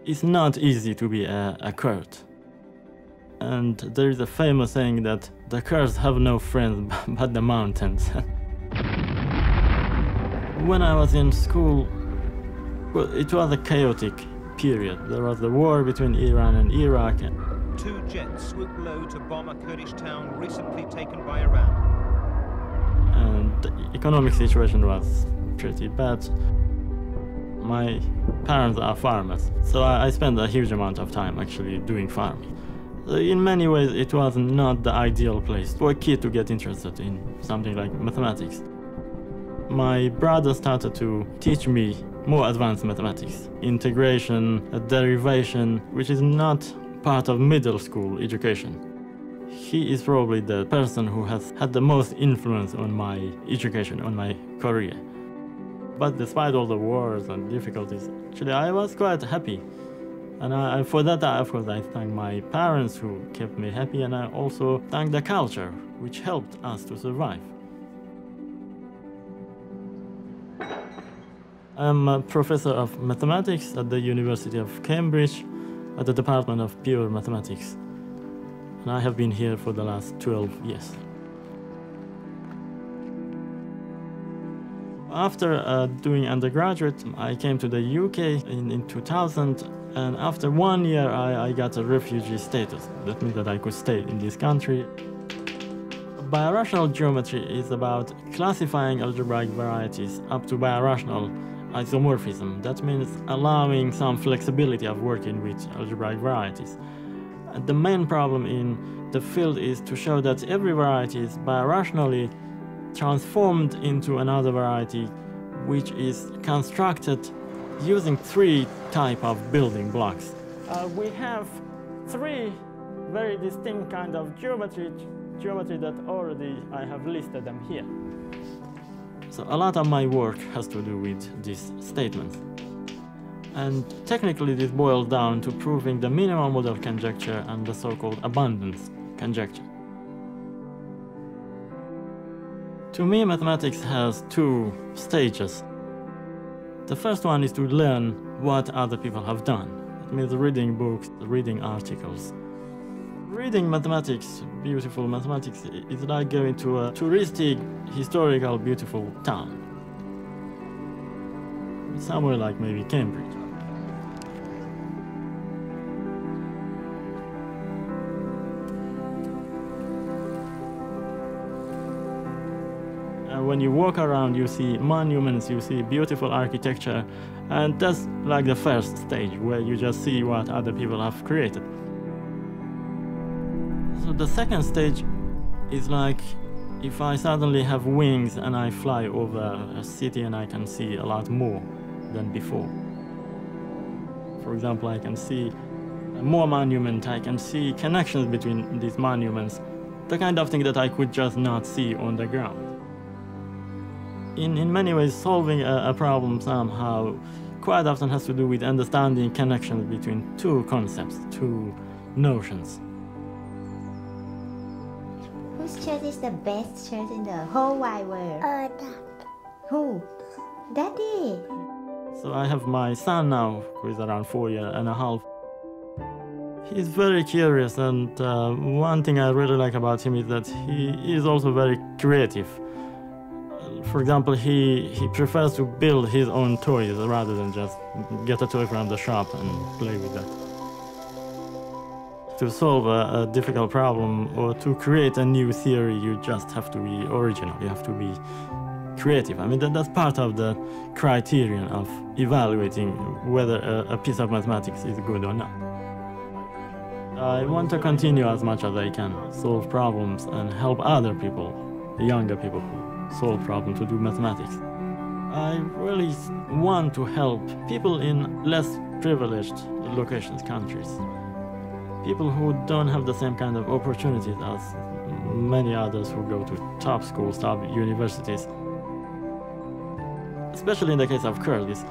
It's not easy to be a Kurd. And there is a famous saying that the Kurds have no friends but the mountains. When I was in school, well, it was a chaotic period. There was the war between Iran and Iraq. Two jets swooped low to bomb a Kurdish town recently taken by Iran. And the economic situation was pretty bad. My parents are farmers, so I spent a huge amount of time actually doing farming. In many ways, it was not the ideal place for a kid to get interested in something like mathematics. My brother started to teach me more advanced mathematics, integration, derivation, which is not part of middle school education. He is probably the person who has had the most influence on my education, on my career. But despite all the wars and difficulties, actually I was quite happy. And for that, of course, I thank my parents who kept me happy, and I also thank the culture, which helped us to survive. I'm a professor of mathematics at the University of Cambridge at the Department of Pure Mathematics. And I have been here for the last 12 years. After doing undergraduate, I came to the UK in 2000, and after 1 year I got a refugee status. That means that I could stay in this country. Birational geometry is about classifying algebraic varieties up to birational isomorphism. That means allowing some flexibility of working with algebraic varieties. And the main problem in the field is to show that every variety is birationally transformed into another variety, which is constructed using three types of building blocks. We have three very distinct kind of geometry that already I have listed them here. So a lot of my work has to do with these statements. And technically this boils down to proving the minimal model conjecture and the so-called abundance conjecture. To me, mathematics has two stages. The first one is to learn what other people have done. It means reading books, reading articles. Reading mathematics, beautiful mathematics, is like going to a touristic, historical, beautiful town. Somewhere like maybe Cambridge. When you walk around, you see monuments, you see beautiful architecture, and that's like the first stage where you just see what other people have created. So the second stage is like if I suddenly have wings and I fly over a city and I can see a lot more than before. For example, I can see more monuments, I can see connections between these monuments, the kind of thing that I could just not see on the ground. In many ways, solving a problem somehow quite often has to do with understanding connections between two concepts, two notions. Whose church is the best church in the whole wide world? Who? Daddy. So I have my son now, who is around 4 years and a half. He's very curious, and one thing I really like about him is that he is also very creative. For example, he prefers to build his own toys rather than just get a toy from the shop and play with that. To solve a difficult problem or to create a new theory, you just have to be original, you have to be creative. I mean, that's part of the criterion of evaluating whether a piece of mathematics is good or not. I want to continue as much as I can, solve problems and help other people, younger people, solve problems to do mathematics. I really want to help people in less privileged locations, countries. People who don't have the same kind of opportunities as many others who go to top schools, top universities. Especially in the case of Kurds.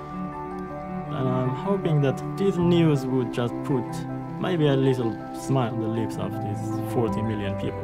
And I'm hoping that this news would just put maybe a little smile on the lips of these 40 million people.